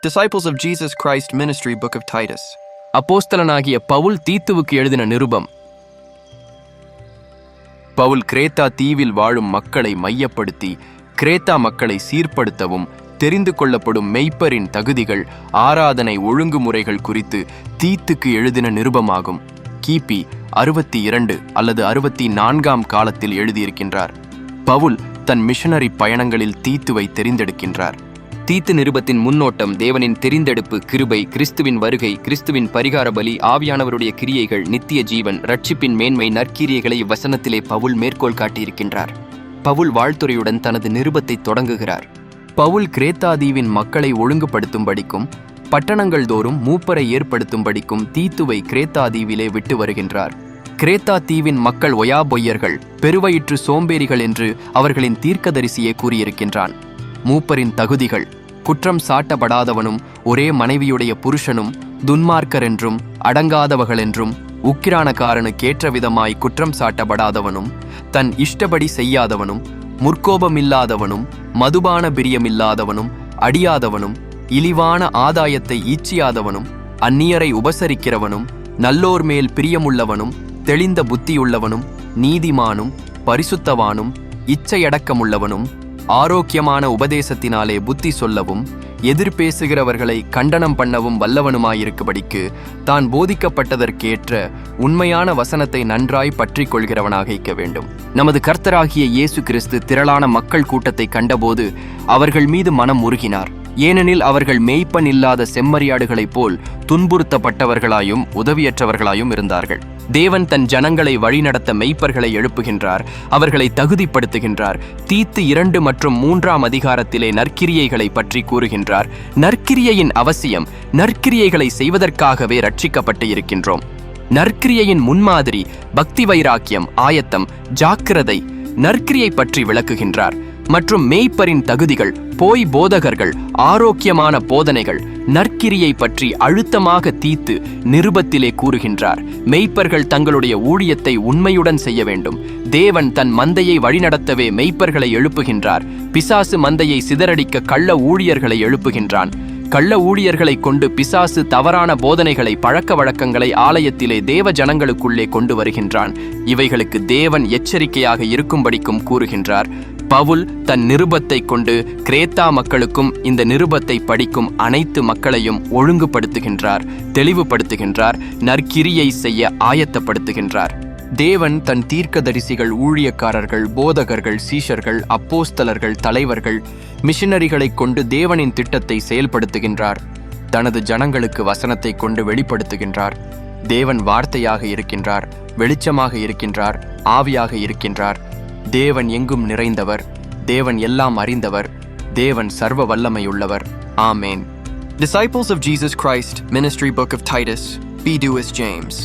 Disciples of Jesus Christ Ministry Book of Titus. அப்போஸ்தலனாகிய பவுல் தீத்துவுக்கு எழுதின நிருபம். பவுல் கிரேத்தா தீவில் வாழும் மக்களை மையப்படுத்தி கிரேத்தா மக்களை சீர்படுத்தவும் தெரிந்து கொள்ளப்படும் மெய்ப்பரின் தகுதிகள் ஆராதனை ஒழுங்குமுறைகள் குறித்து தீத்துக்கு எழுதின நிருபமாகும். கிபி 62 அல்லது 64 காலத்தில் எழுதியிருக்கின்றார். பவுல் தன் மிஷனரி பயணங்களில் தீத்துவை தெரிந்தெடுக்கின்றார். தீத்து நிருபத்தின் முன்னோட்டம் தேவனின் தெரிந்தெடுப்பு, கிருபை, கிறிஸ்துவின் வருகை, கிறிஸ்துவின் பரிகார பலி, ஆவியானவருடைய கிரியைகள், நித்திய ஜீவன், ரட்சிப்பின் மேன்மை, நற்கிரியைகளை இவ்வசனத்திலே பவுல் மேற்கோள் காட்டியிருக்கின்றார். பவுல் வாழ்த்துறையுடன் தனது நிருபத்தை தொடங்குகிறார். பவுல் கிரேத்தா தீவின் மக்களை ஒழுங்குபடுத்தும்படிக்கும் பட்டணங்கள் தோறும் மூப்பரை ஏற்படுத்தும்படிக்கும் தீத்துவை கிரேத்தா தீவிலே விட்டு வருகின்றார். கிரேத்தா தீவின் மக்கள் ஒயாபொய்யர்கள், பெருவயிற்று சோம்பேறிகள் என்று அவர்களின் தீர்க்கதரிசியே கூறியிருக்கின்றான். மூப்பரின் தகுதிகள்: குற்றம் சாட்டப்படாதவனும், ஒரே மனைவியுடைய புருஷனும், துன்மார்க்கர் என்றும், அடங்காதவர்கள் என்றும், உக்கிரானக்காரனுக்கேற்ற விதமாய் குற்றம் சாட்டப்படாதவனும், தன் இஷ்டப்படி செய்யாதவனும், முற்கோபமில்லாதவனும், மதுபான பிரியமில்லாதவனும், அடியாதவனும், இழிவான ஆதாயத்தை ஈச்சியாதவனும், அந்நியரை உபசரிக்கிறவனும், நல்லோர் மேல் பிரியமுள்ளவனும், தெளிந்த புத்தியுள்ளவனும், நீதிமானும், பரிசுத்தவானும், இச்சையடக்கமுள்ளவனும், ஆரோக்கியமான உபதேசத்தினாலே புத்தி சொல்லவும் எதிர்பேசுகிறவர்களை கண்டனம் பண்ணவும் வல்லவனுமாயிருக்கும்படிக்கு தான் போதிக்கப்பட்டதற்கேற்ற உண்மையான வசனத்தை நன்றாய் பற்றி கொள்கிறவனாக இருக்க வேண்டும். நமது கர்த்தராகிய இயேசு கிறிஸ்து திரளான மக்கள் கூட்டத்தை கண்டபோது அவர்கள் மீது மனம் உருகினார். ஏனெனில் அவர்கள் மேய்ப்பன் இல்லாத செம்மறியாடுகளைப் போல் துன்புறுத்தப்பட்டவர்களாயும் உதவியற்றவர்களாயும் இருந்தார்கள். தேவன் தன் ஜனங்களை வழிநடத்த மெய்ப்பர்களை எழுப்புகின்றார், அவர்களை தகுதிப்படுத்துகின்றார். தீத்து 2 மற்றும் 3 அதிகாரத்திலே நற்கிரியைகளை பற்றி கூறுகின்றார். நற்கிரியையின் அவசியம்: நற்கிரியைகளை செய்வதற்காகவே ரட்சிக்கப்பட்டு இருக்கின்றோம். நற்கிரியையின் முன்மாதிரி பக்தி, வைராக்கியம், ஆயத்தம், ஜாக்கிரதை. நற்கிரியை பற்றி விளக்குகின்றார். மற்றும் மேய்ப்பரின் தகுதிகள்: போய் போதகர்கள், ஆரோக்கியமான போதனைகள். நற்கிரியை பற்றி அழுத்தமாக தீத்து நிருபத்திலே கூறுகின்றார். மெய்ப்பர்கள் தங்களுடைய ஊழியத்தை உண்மையுடன் செய்ய வேண்டும். தேவன் தன் மந்தையை வழிநடத்தவே மெய்ப்பர்களை எழுப்புகின்றார். பிசாசு மந்தையை சிதறடிக்க கள்ள ஊழியர்களை எழுப்புகின்றான். கள்ள ஊழியர்களை கொண்டு பிசாசு தவறான போதனைகளை, பழக்க வழக்கங்களை ஆலயத்திலே தேவ ஜனங்களுக்குள்ளே கொண்டு வருகின்றான். இவைகளுக்கு தேவன் எச்சரிக்கையாக இருக்கும்படிக்கும் கூறுகின்றார். பவுல் தன் நிருபத்தை கொண்டு கிரேத்தா மக்களுக்கும் இந்த நிருபத்தை படிக்கும் அனைத்து மக்களையும் ஒழுங்குபடுத்துகின்றார், தெளிவுபடுத்துகின்றார், நற்கிரியை செய்ய ஆயத்தப்படுத்துகின்றார். தேவன் தன் தீர்க்கதரிசிகள், ஊழியக்காரர்கள், போதகர்கள், சீஷர்கள், அப்போஸ்தலர்கள், தலைவர்கள், மிஷனரிகளை கொண்டு தேவனின் திட்டத்தை செயல்படுத்துகின்றார். தனது ஜனங்களுக்கு வசனத்தை கொண்டு வெளிப்படுத்துகின்றார். தேவன் வார்த்தையாக இருக்கின்றார், வெளிச்சமாக இருக்கின்றார், ஆவியாக இருக்கின்றார். தேவன் எங்கும் நிறைந்தவர், தேவன் எல்லாம் அறிந்தவர், தேவன் சர்வ வல்லமையுள்ளவர். ஆமேன். Disciples of Jesus Christ Ministry Book of Titus. Be do as James.